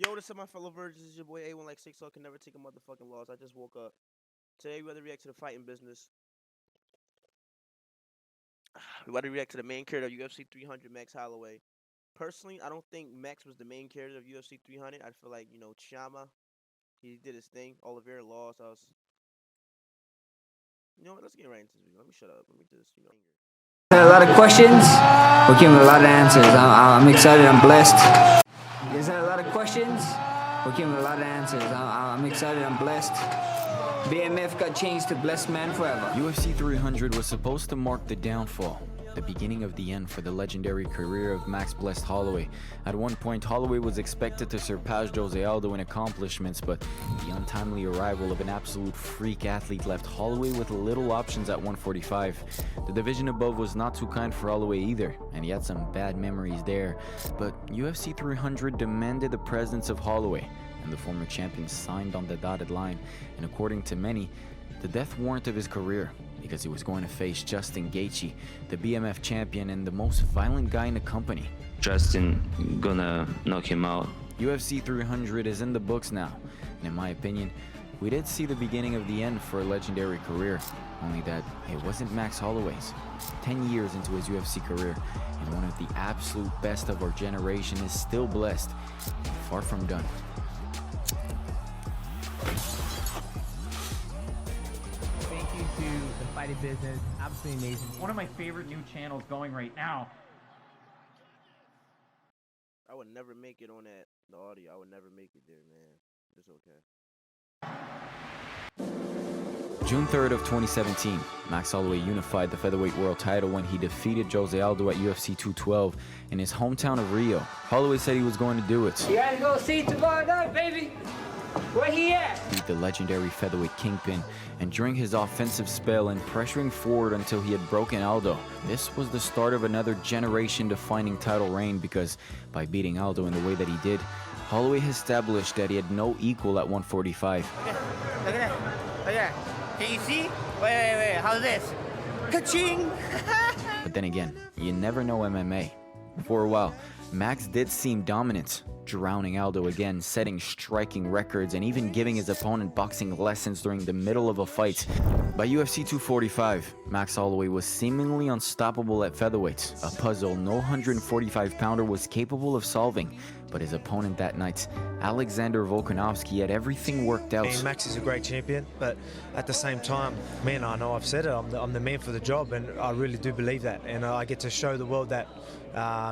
Yo, what's up, my fellow virgins? It's your boy A1 like 6 so I can never take a motherfucking loss. I just woke up. Today, we about to react to the fighting business. We about to react to the main character of UFC 300, Max Holloway. Personally, I don't think Max was the main character of UFC 300. I feel like, Chama, he did his thing. Oliveira lost. You know what? Let's get right into this video. Let me shut up. Let me just. A lot of questions, we came with a lot of answers. I'm excited, I'm blessed. There's a lot of questions, we came with a lot of answers. I'm excited, I'm blessed. BMF got changed to blessed man forever. UFC 300 was supposed to mark the downfall, the beginning of the end for the legendary career of Max Blessed Holloway. At one point, Holloway was expected to surpass Jose Aldo in accomplishments, but the untimely arrival of an absolute freak athlete left Holloway with little options at 145. The division above was not too kind for Holloway either, and he had some bad memories there. But UFC 300 demanded the presence of Holloway, and the former champion signed on the dotted line, and according to many, the death warrant of his career, because he was going to face Justin Gaethje, the BMF champion and the most violent guy in the company. Justin gonna knock him out. UFC 300 is in the books now, and in my opinion, we did see the beginning of the end for a legendary career, only that it wasn't Max Holloway's. 10 years into his UFC career, and one of the absolute best of our generation is still blessed, and far from done. To the fighting business, absolutely amazing. One of my favorite new channels going right now. I would never make it on the audio. I would never make it there, man. It's okay. June 3rd of 2017, Max Holloway unified the featherweight world title when he defeated Jose Aldo at UFC 212 in his hometown of Rio. Holloway said he was going to do it. You gotta go see tomorrow night, baby. Where he at? Beat the legendary featherweight kingpin, and during his offensive spell and pressuring forward until he had broken Aldo, this was the start of another generation-defining title reign, because by beating Aldo in the way that he did, Holloway established that he had no equal at 145. Look at that. Look at that. Can you see? Wait. How's this? Ka-ching! But then again, you never know MMA. For a while, Max did seem dominant, drowning Aldo again, setting striking records, and even giving his opponent boxing lessons during the middle of a fight. By UFC 245, Max Holloway was seemingly unstoppable at featherweight, a puzzle no 145-pounder was capable of solving. But his opponent that night, Alexander Volkanovski, had everything worked out. Max is a great champion, but at the same time, man, I know I've said it, I'm the man for the job, and I really do believe that. And I get to show the world that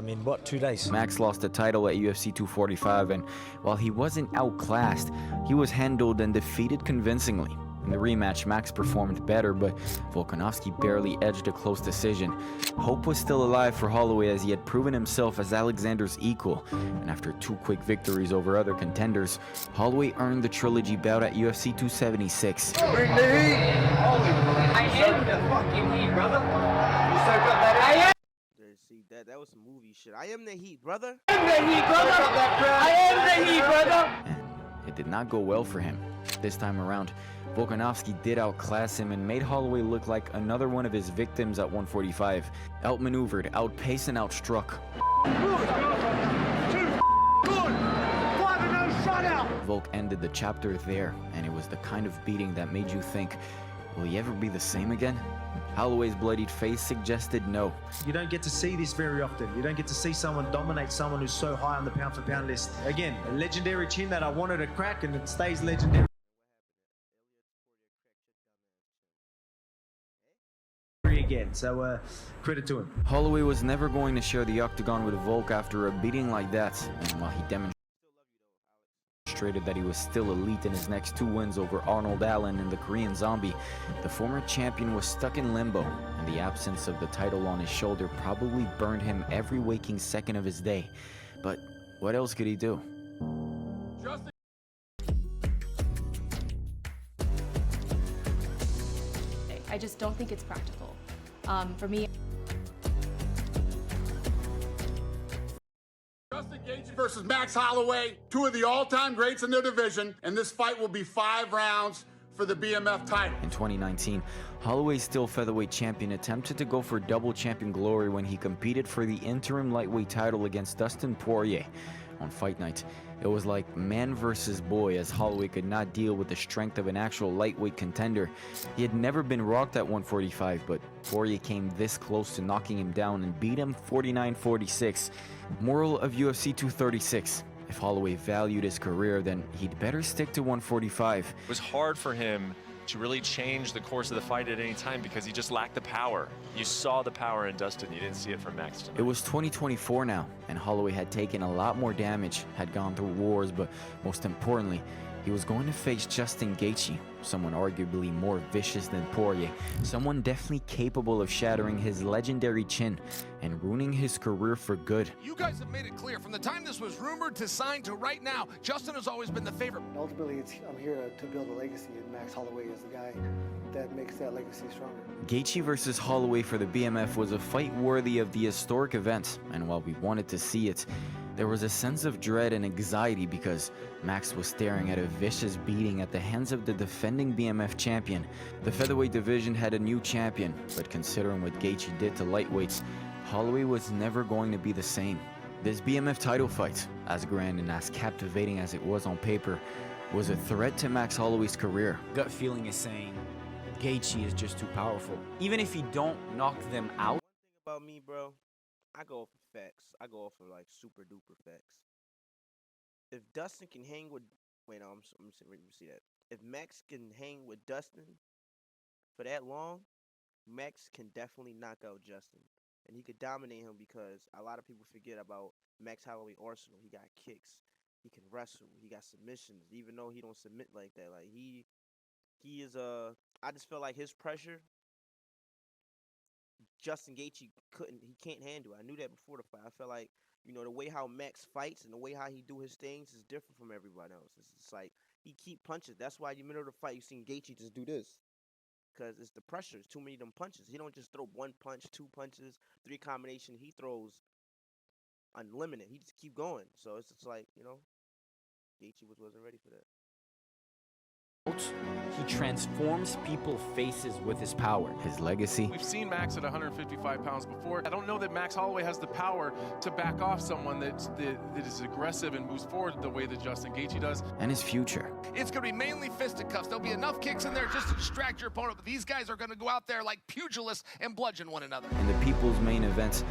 in, 2 days? Max lost the title at UFC 245, and while he wasn't outclassed, he was handled and defeated convincingly. In the rematch, Max performed better, but Volkanovski barely edged a close decision. Hope was still alive for Holloway, as he had proven himself as Alexander's equal, and after 2 quick victories over other contenders, Holloway earned the trilogy bout at UFC 276. Bring the heat! I am the fucking heat, brother. You still got that? See, that was some movie shit. I am the heat, brother. I am the heat, brother. I am the heat, brother. And it did not go well for him. This time around, Volkanovski did outclass him and made Holloway look like another one of his victims at 145. Outmaneuvered, outpaced, and outstruck. Volk ended the chapter there, and it was the kind of beating that made you think, will he ever be the same again? Holloway's bloodied face suggested no. You don't get to see this very often. You don't get to see someone dominate someone who's so high on the pound-for-pound list. Again, a legendary chin that I wanted to crack, and it stays legendary again. So credit to him. Holloway was never going to share the octagon with Volk after a beating like that, and while he demonstrated that he was still elite in his next 2 wins over Arnold Allen and the Korean Zombie, the former champion was stuck in limbo, and the absence of the title on his shoulder probably burned him every waking second of his day. But what else could he do? I just don't think it's practical. For me, Justin Gaethje versus Max Holloway, 2 of the all-time greats in their division, and this fight will be 5 rounds for the BMF title. In 2019, Holloway's still featherweight champion attempted to go for double champion glory when he competed for the interim lightweight title against Dustin Poirier. on fight night. It was like man versus boy, as Holloway could not deal with the strength of an actual lightweight contender. He had never been rocked at 145, but Poirier came this close to knocking him down and beat him 49-46. Moral of UFC 236. If Holloway valued his career, then he'd better stick to 145. It was hard for him to really change the course of the fight at any time because he just lacked the power. You saw the power in Dustin, you didn't see it from Max tonight. It was 2024 now, and Holloway had taken a lot more damage, had gone through wars, but most importantly, he was going to face Justin Gaethje, someone arguably more vicious than Poirier, someone definitely capable of shattering his legendary chin and ruining his career for good. You guys have made it clear from the time this was rumored to sign to right now, Justin has always been the favorite. Ultimately, I'm here to build a legacy, and Max Holloway is the guy that makes that legacy stronger. Gaethje versus Holloway for the BMF was a fight worthy of the historic event, and while we wanted to see it, there was a sense of dread and anxiety because Max was staring at a vicious beating at the hands of the defending BMF champion. The featherweight division had a new champion, but considering what Gaethje did to lightweights, Holloway was never going to be the same. This BMF title fight, as grand and as captivating as it was on paper, was a threat to Max Holloway's career. Gut feeling is saying Gaethje is just too powerful. Even if you don't knock them out. One thing about me, bro, I go off of facts. I go off of like super duper facts. If Dustin can hang with, wait, no, I'm ready to see that. If Max can hang with Dustin for that long, Max can definitely knock out Justin, and he could dominate him because a lot of people forget about Max Holloway arsenal. He got kicks, he can wrestle, he got submissions. Even though he don't submit like that, like he is I just feel like his pressure, Justin Gaethje can't handle. I knew that before the fight. I feel like, you know, the way how Max fights and the way how he do his things is different from everybody else. It's like he keep punches. That's why in the middle of the fight you seen Gaethje just do this, because it's the pressure. It's too many of them punches. He don't just throw one punch, two punches, three combination. He throws unlimited. He just keep going. So it's just like, you know, Gaethje wasn't ready for that. He transforms people's faces with his power. His legacy. We've seen Max at 155 pounds before. I don't know that Max Holloway has the power to back off someone that is aggressive and moves forward the way that Justin Gaethje does. And his future. It's going to be mainly fisticuffs. There'll be enough kicks in there just to distract your opponent, but these guys are going to go out there like pugilists and bludgeon one another. In the people's main event,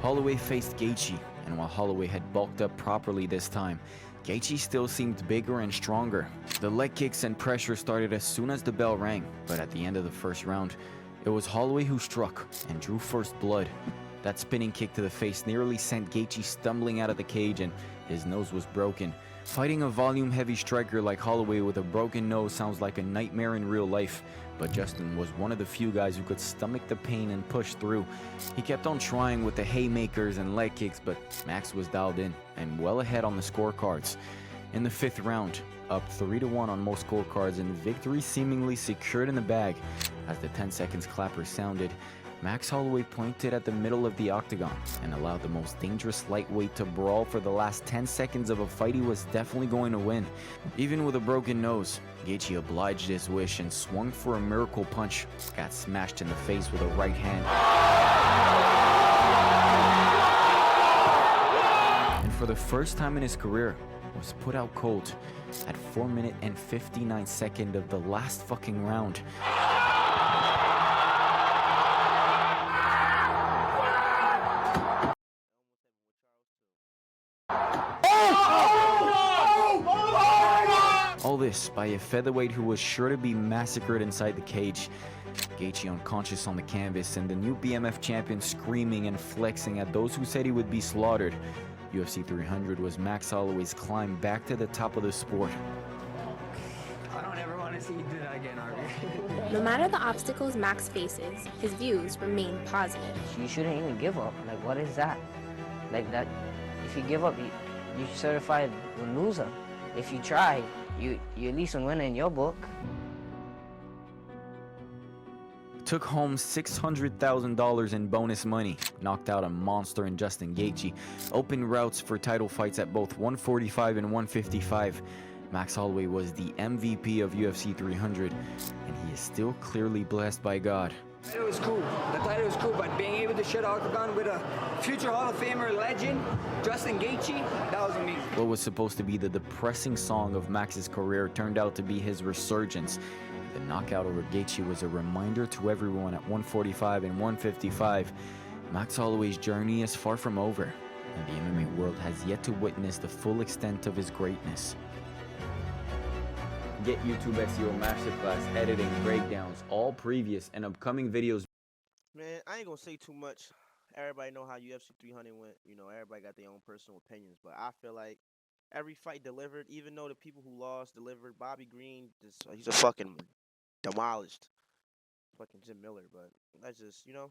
Holloway faced Gaethje, and while Holloway had bulked up properly this time, Gaethje still seemed bigger and stronger. The leg kicks and pressure started as soon as the bell rang, but at the end of the first round, it was Holloway who struck and drew first blood. That spinning kick to the face nearly sent Gaethje stumbling out of the cage, and his nose was broken. Fighting a volume-heavy striker like Holloway with a broken nose sounds like a nightmare in real life, but Justin was one of the few guys who could stomach the pain and push through. He kept on trying with the haymakers and leg kicks, but Max was dialed in and well ahead on the scorecards. In the fifth round, up 3-1 on most scorecards and victory seemingly secured in the bag. As the 10 seconds clapper sounded, Max Holloway pointed at the middle of the octagon and allowed the most dangerous lightweight to brawl for the last 10 seconds of a fight he was definitely going to win. Even with a broken nose, Gaethje obliged his wish and swung for a miracle punch, got smashed in the face with a right hand. And for the first time in his career, was put out cold at 4 minutes and 59 seconds of the last fucking round. All this by a featherweight who was sure to be massacred inside the cage. Gaethje unconscious on the canvas and the new BMF champion screaming and flexing at those who said he would be slaughtered. UFC 300 was Max Holloway's climb back to the top of the sport. I don't ever want to see you do that again, RB. No matter the obstacles Max faces, his views remain positive. You shouldn't even give up. Like, what is that? Like that, if you give up, you're certified a loser. If you try, you at least a winner in your book. Took home $600,000 in bonus money, knocked out a monster in Justin Gaethje, opened routes for title fights at both 145 and 155. Max Holloway was the MVP of UFC 300, and he is still clearly blessed by God The title was cool. The title was cool, but being able to share the octagon with a future Hall of Famer legend, Justin Gaethje, that was amazing. What was supposed to be the depressing song of Max's career turned out to be his resurgence. The knockout over Gaethje was a reminder to everyone at 145 and 155. Max Holloway's journey is far from over, and the MMA world has yet to witness the full extent of his greatness. Get YouTube SEO Masterclass, editing, breakdowns, all previous and upcoming videos. Man, I ain't gonna say too much. Everybody know how UFC 300 went. You know, everybody got their own personal opinions, but I feel like every fight delivered, even though the people who lost delivered. Bobby Green, he's a fucking demolished fucking Jim Miller, but that's just, you know,